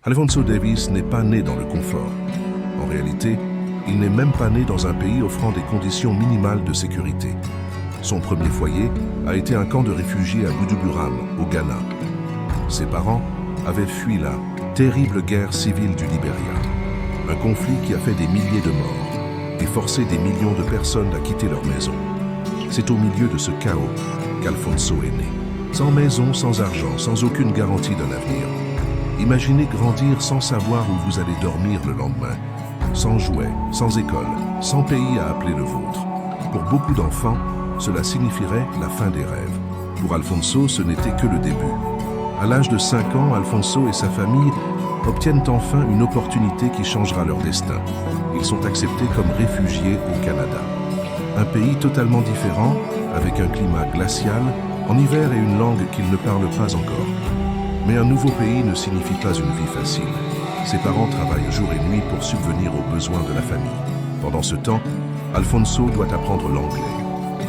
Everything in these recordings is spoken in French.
Alphonso Davies n'est pas né dans le confort. En réalité, il n'est même pas né dans un pays offrant des conditions minimales de sécurité. Son premier foyer a été un camp de réfugiés à Buduburam, au Ghana. Ses parents avaient fui la terrible guerre civile du Libéria, un conflit qui a fait des milliers de morts et forcé des millions de personnes à quitter leur maison. C'est au milieu de ce chaos qu'Alphonso est né. Sans maison, sans argent, sans aucune garantie d'un avenir. Imaginez grandir sans savoir où vous allez dormir le lendemain, sans jouets, sans école, sans pays à appeler le vôtre. Pour beaucoup d'enfants, cela signifierait la fin des rêves. Pour Alphonso, ce n'était que le début. À l'âge de 5 ans, Alphonso et sa famille obtiennent enfin une opportunité qui changera leur destin. Ils sont acceptés comme réfugiés au Canada. Un pays totalement différent, avec un climat glacial, en hiver et une langue qu'ils ne parlent pas encore. Mais un nouveau pays ne signifie pas une vie facile. Ses parents travaillent jour et nuit pour subvenir aux besoins de la famille. Pendant ce temps, Alphonso doit apprendre l'anglais,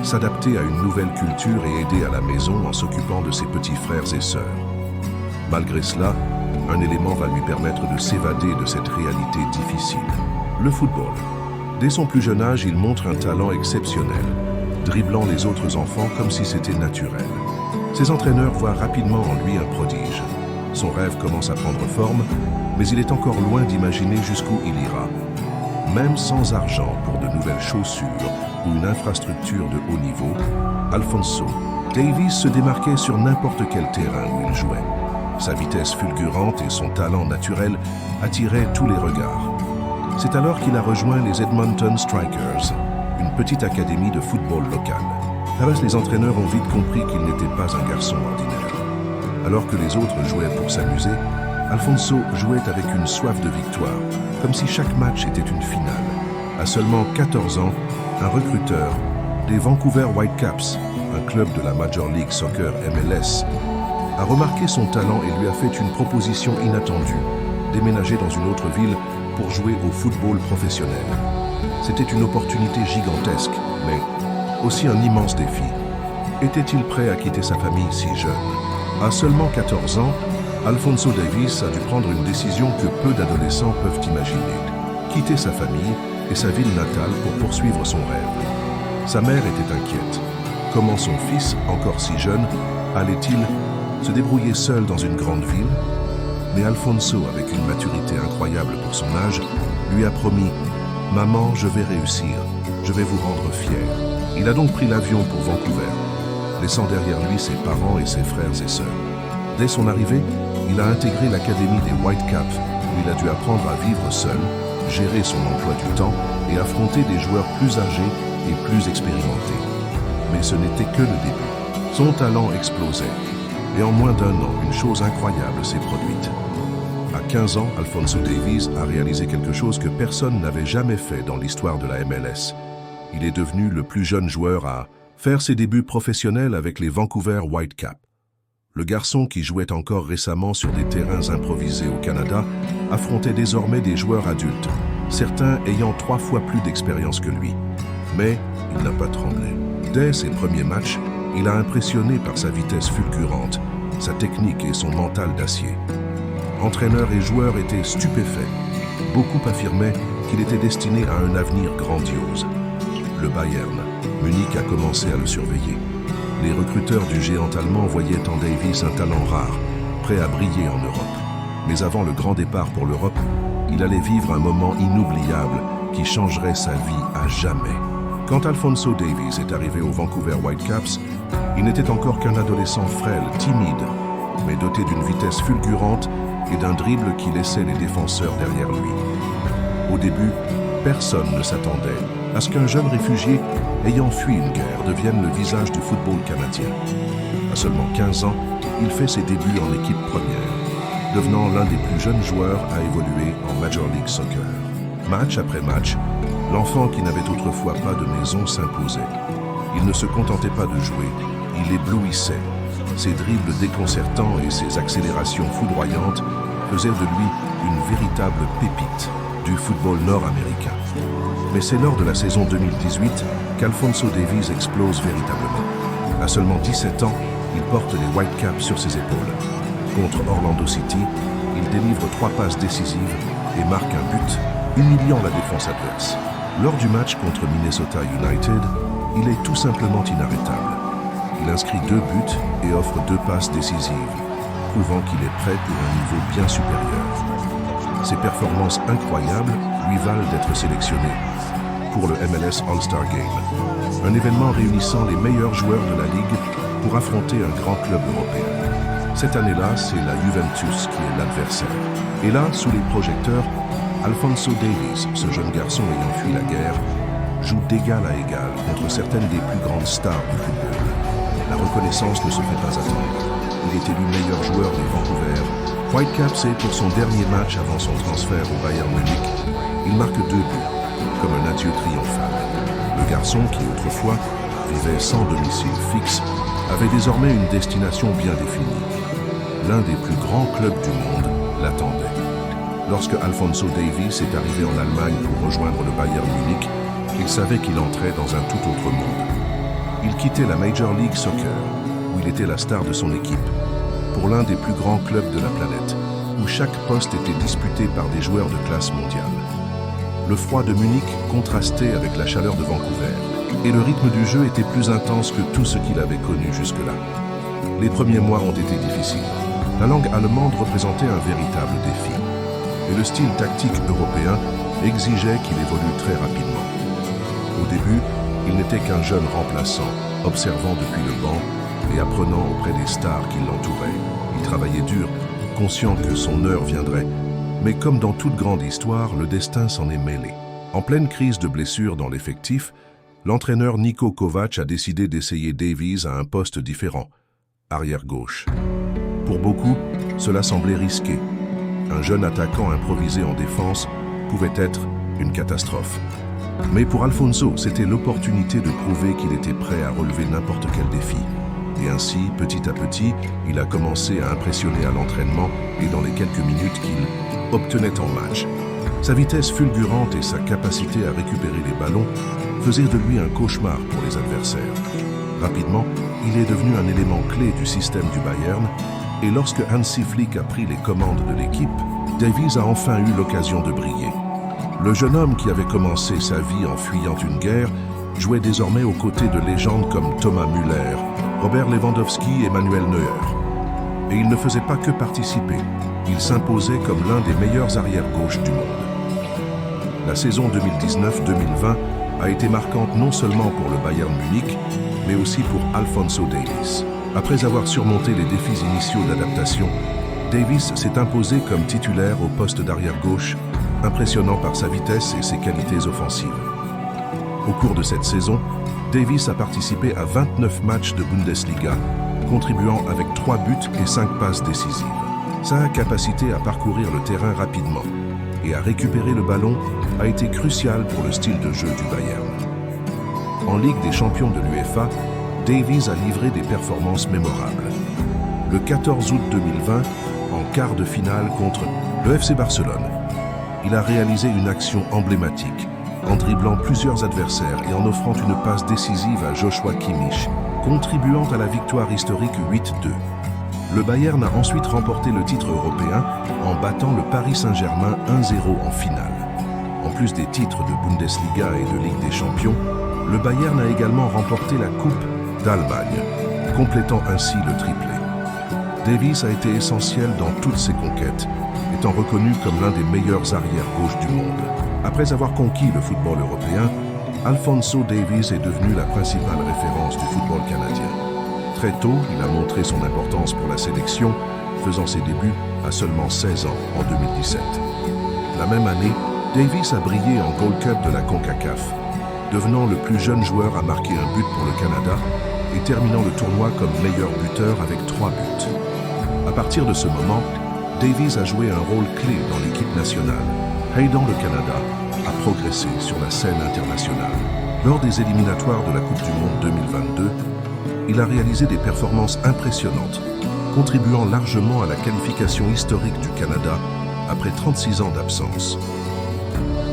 s'adapter à une nouvelle culture et aider à la maison en s'occupant de ses petits frères et sœurs. Malgré cela, un élément va lui permettre de s'évader de cette réalité difficile. Le football. Dès son plus jeune âge, il montre un talent exceptionnel, dribblant les autres enfants comme si c'était naturel. Ses entraîneurs voient rapidement en lui un prodige. Son rêve commence à prendre forme, mais il est encore loin d'imaginer jusqu'où il ira. Même sans argent pour de nouvelles chaussures ou une infrastructure de haut niveau, Alphonso Davies se démarquait sur n'importe quel terrain où il jouait. Sa vitesse fulgurante et son talent naturel attiraient tous les regards. C'est alors qu'il a rejoint les Edmonton Strikers, une petite académie de football locale. Là-bas, les entraîneurs ont vite compris qu'il n'était pas un garçon ordinaire. Alors que les autres jouaient pour s'amuser, Alphonso jouait avec une soif de victoire, comme si chaque match était une finale. À seulement 14 ans, un recruteur des Vancouver Whitecaps, un club de la Major League Soccer MLS, a remarqué son talent et lui a fait une proposition inattendue, déménager dans une autre ville pour jouer au football professionnel. C'était une opportunité gigantesque, mais aussi un immense défi. Était-il prêt à quitter sa famille si jeune? À seulement 14 ans, Alphonso Davies a dû prendre une décision que peu d'adolescents peuvent imaginer. Quitter sa famille et sa ville natale pour poursuivre son rêve. Sa mère était inquiète. Comment son fils, encore si jeune, allait-il se débrouiller seul dans une grande ville? Mais Alphonso, avec une maturité incroyable pour son âge, lui a promis « Maman, je vais réussir, je vais vous rendre fier ». Il a donc pris l'avion pour Vancouver, laissant derrière lui ses parents et ses frères et sœurs. Dès son arrivée, il a intégré l'académie des Whitecaps, où il a dû apprendre à vivre seul, gérer son emploi du temps et affronter des joueurs plus âgés et plus expérimentés. Mais ce n'était que le début. Son talent explosait. Et en moins d'un an, une chose incroyable s'est produite. À 15 ans, Alphonso Davies a réalisé quelque chose que personne n'avait jamais fait dans l'histoire de la MLS. Il est devenu le plus jeune joueur à faire ses débuts professionnels avec les Vancouver Whitecaps. Le garçon qui jouait encore récemment sur des terrains improvisés au Canada affrontait désormais des joueurs adultes, certains ayant 3 fois plus d'expérience que lui. Mais il n'a pas tremblé. Dès ses premiers matchs, il a impressionné par sa vitesse fulgurante, sa technique et son mental d'acier. Entraîneurs et joueurs étaient stupéfaits. Beaucoup affirmaient qu'il était destiné à un avenir grandiose. Le Bayern Munich a commencé à le surveiller. Les recruteurs du géant allemand voyaient en Davies un talent rare, prêt à briller en Europe. Mais avant le grand départ pour l'Europe, il allait vivre un moment inoubliable qui changerait sa vie à jamais. Quand Alphonso Davies est arrivé aux Vancouver Whitecaps, il n'était encore qu'un adolescent frêle, timide, mais doté d'une vitesse fulgurante et d'un dribble qui laissait les défenseurs derrière lui. Au début, personne ne s'attendait à ce qu'un jeune réfugié ayant fui une guerre devienne le visage du football canadien. À seulement 15 ans, il fait ses débuts en équipe première, devenant l'un des plus jeunes joueurs à évoluer en Major League Soccer. Match après match, l'enfant qui n'avait autrefois pas de maison s'imposait. Il ne se contentait pas de jouer, il éblouissait. Ses dribbles déconcertants et ses accélérations foudroyantes faisaient de lui une véritable pépite du football nord-américain. Mais c'est lors de la saison 2018 qu'Alphonso Davies explose véritablement. À seulement 17 ans, il porte les Whitecaps sur ses épaules. Contre Orlando City, il il délivre 3 passes décisives et marque un but, humiliant la défense adverse. Lors du match contre Minnesota United, il est tout simplement inarrêtable. Il inscrit 2 buts et offre 2 passes décisives, prouvant qu'il est prêt pour un niveau bien supérieur. Ses performances incroyables lui valent d'être sélectionné pour le MLS All-Star Game, un événement réunissant les meilleurs joueurs de la Ligue pour affronter un grand club européen. Cette année-là, c'est la Juventus qui est l'adversaire. Et là, sous les projecteurs, Alphonso Davies, ce jeune garçon ayant fui la guerre, joue d'égal à égal contre certaines des plus grandes stars du football. La reconnaissance ne se fait pas attendre. Il est élu meilleur joueur de Vancouver. Whitecaps est pour son dernier match avant son transfert au Bayern Munich. Il marque 2 buts, comme un adieu triomphal. Le garçon qui autrefois vivait sans domicile fixe avait désormais une destination bien définie. L'un des plus grands clubs du monde l'attendait. Lorsque Alphonso Davies est arrivé en Allemagne pour rejoindre le Bayern Munich, il savait qu'il entrait dans un tout autre monde. Il quittait la Major League Soccer, où il était la star de son équipe, pour l'un des plus grands clubs de la planète, où chaque poste était disputé par des joueurs de classe mondiale. Le froid de Munich contrastait avec la chaleur de Vancouver, et le rythme du jeu était plus intense que tout ce qu'il avait connu jusque-là. Les premiers mois ont été difficiles. La langue allemande représentait un véritable défi, et le style tactique européen exigeait qu'il évolue très rapidement. Au début, il n'était qu'un jeune remplaçant, observant depuis le banc et apprenant auprès des stars qui l'entouraient. Il travaillait dur, conscient que son heure viendrait. Mais comme dans toute grande histoire, le destin s'en est mêlé. En pleine crise de blessures dans l'effectif, l'entraîneur Niko Kovac a décidé d'essayer Davies à un poste différent, arrière-gauche. Pour beaucoup, cela semblait risqué. Un jeune attaquant improvisé en défense pouvait être une catastrophe. Mais pour Alphonso, c'était l'opportunité de prouver qu'il était prêt à relever n'importe quel défi. Et ainsi, petit à petit, il a commencé à impressionner à l'entraînement et dans les quelques minutes qu'il obtenait en match. Sa vitesse fulgurante et sa capacité à récupérer les ballons faisaient de lui un cauchemar pour les adversaires. Rapidement, il est devenu un élément clé du système du Bayern et lorsque Hansi Flick a pris les commandes de l'équipe, Davies a enfin eu l'occasion de briller. Le jeune homme qui avait commencé sa vie en fuyant une guerre jouait désormais aux côtés de légendes comme Thomas Müller, Robert Lewandowski et Manuel Neuer. Et il ne faisait pas que participer, il s'imposait comme l'un des meilleurs arrière-gauches du monde. La saison 2019-2020 a été marquante non seulement pour le Bayern Munich, mais aussi pour Alphonso Davies. Après avoir surmonté les défis initiaux d'adaptation, Davies s'est imposé comme titulaire au poste d'arrière-gauche, impressionnant par sa vitesse et ses qualités offensives. Au cours de cette saison, Davies a participé à 29 matchs de Bundesliga, contribuant avec 3 buts et 5 passes décisives. Sa capacité à parcourir le terrain rapidement et à récupérer le ballon a été cruciale pour le style de jeu du Bayern. En Ligue des champions de l'UEFA, Davies a livré des performances mémorables. Le 14 août 2020, en quart de finale contre le FC Barcelone, il a réalisé une action emblématique, en dribblant plusieurs adversaires et en offrant une passe décisive à Joshua Kimmich, contribuant à la victoire historique 8-2. Le Bayern a ensuite remporté le titre européen en battant le Paris Saint-Germain 1-0 en finale. En plus des titres de Bundesliga et de Ligue des champions, le Bayern a également remporté la Coupe d'Allemagne, complétant ainsi le triplé. Davies a été essentiel dans toutes ses conquêtes, étant reconnu comme l'un des meilleurs arrière-gauches du monde. Après avoir conquis le football européen, Alphonso Davies est devenu la principale référence du football canadien. Très tôt, il a montré son importance pour la sélection, faisant ses débuts à seulement 16 ans en 2017. La même année, Davies a brillé en Gold Cup de la CONCACAF, devenant le plus jeune joueur à marquer un but pour le Canada et terminant le tournoi comme meilleur buteur avec 3 buts. À partir de ce moment, Davies a joué un rôle clé dans l'équipe nationale, aidant le Canada à progresser sur la scène internationale. Lors des éliminatoires de la Coupe du Monde 2022, il a réalisé des performances impressionnantes, contribuant largement à la qualification historique du Canada après 36 ans d'absence.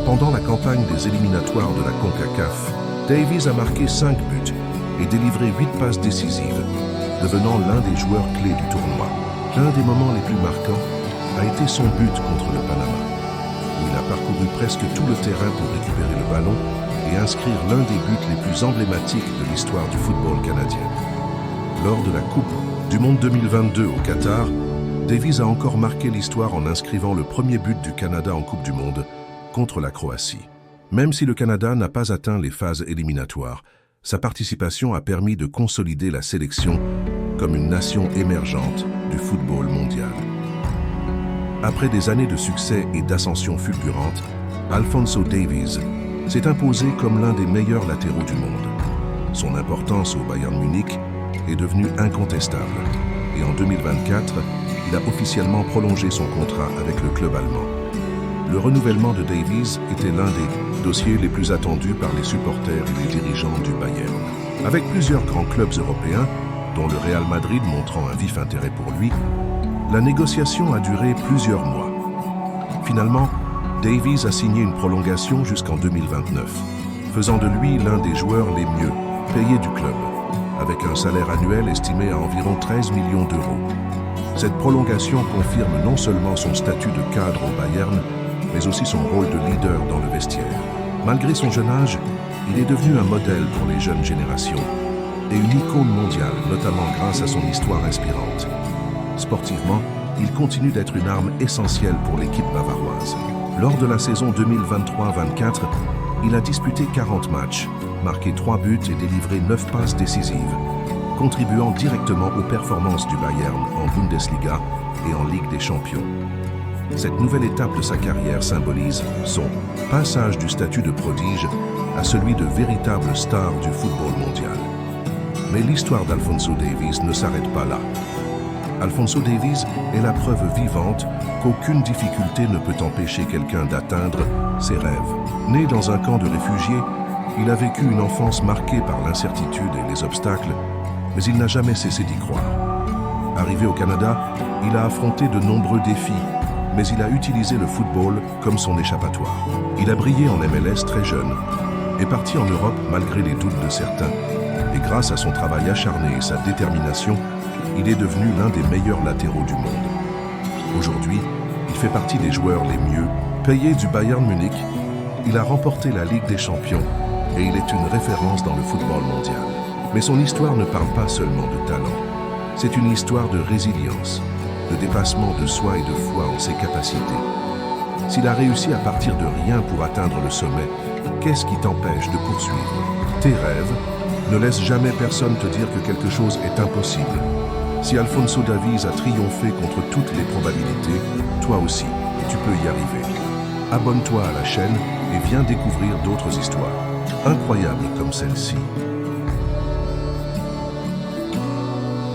Pendant la campagne des éliminatoires de la CONCACAF, Davies a marqué 5 buts et délivré 8 passes décisives, devenant l'un des joueurs clés du tournoi. L'un des moments les plus marquants a été son but contre le Panama, où il a parcouru presque tout le terrain pour récupérer le ballon et inscrire l'un des buts les plus emblématiques de l'histoire du football canadien. Lors de la Coupe du Monde 2022 au Qatar, Davies a encore marqué l'histoire en inscrivant le premier but du Canada en Coupe du Monde contre la Croatie. Même si le Canada n'a pas atteint les phases éliminatoires, sa participation a permis de consolider la sélection comme une nation émergente du football mondial. Après des années de succès et d'ascension fulgurante, Alphonso Davies s'est imposé comme l'un des meilleurs latéraux du monde. Son importance au Bayern Munich est devenue incontestable et en 2024, il a officiellement prolongé son contrat avec le club allemand. Le renouvellement de Davies était l'un des dossiers les plus attendus par les supporters et les dirigeants du Bayern. Avec plusieurs grands clubs européens, dont le Real Madrid montrant un vif intérêt pour lui, la négociation a duré plusieurs mois. Finalement, Davies a signé une prolongation jusqu'en 2029, faisant de lui l'un des joueurs les mieux payés du club, avec un salaire annuel estimé à environ 13 millions d'euros. Cette prolongation confirme non seulement son statut de cadre au Bayern, mais aussi son rôle de leader dans le vestiaire. Malgré son jeune âge, il est devenu un modèle pour les jeunes générations et une icône mondiale, notamment grâce à son histoire inspirante. Sportivement, il continue d'être une arme essentielle pour l'équipe bavaroise. Lors de la saison 2023-24, il a disputé 40 matchs, marqué 3 buts et délivré 9 passes décisives, contribuant directement aux performances du Bayern en Bundesliga et en Ligue des Champions. Cette nouvelle étape de sa carrière symbolise son passage du statut de prodige à celui de véritable star du football mondial. Mais l'histoire d'Alphonso Davies ne s'arrête pas là. Alphonso Davies est la preuve vivante qu'aucune difficulté ne peut empêcher quelqu'un d'atteindre ses rêves. Né dans un camp de réfugiés, il a vécu une enfance marquée par l'incertitude et les obstacles, mais il n'a jamais cessé d'y croire. Arrivé au Canada, il a affronté de nombreux défis, mais il a utilisé le football comme son échappatoire. Il a brillé en MLS très jeune, est parti en Europe malgré les doutes de certains, et grâce à son travail acharné et sa détermination, il est devenu l'un des meilleurs latéraux du monde. Aujourd'hui, il fait partie des joueurs les mieux payés du Bayern Munich. Il a remporté la Ligue des Champions et il est une référence dans le football mondial. Mais son histoire ne parle pas seulement de talent. C'est une histoire de résilience, de dépassement de soi et de foi en ses capacités. S'il a réussi à partir de rien pour atteindre le sommet, qu'est-ce qui t'empêche de poursuivre tes rêves? Ne laisse jamais personne te dire que quelque chose est impossible. Si Alphonso Davies a triomphé contre toutes les probabilités, toi aussi, tu peux y arriver. Abonne-toi à la chaîne et viens découvrir d'autres histoires incroyables comme celle-ci.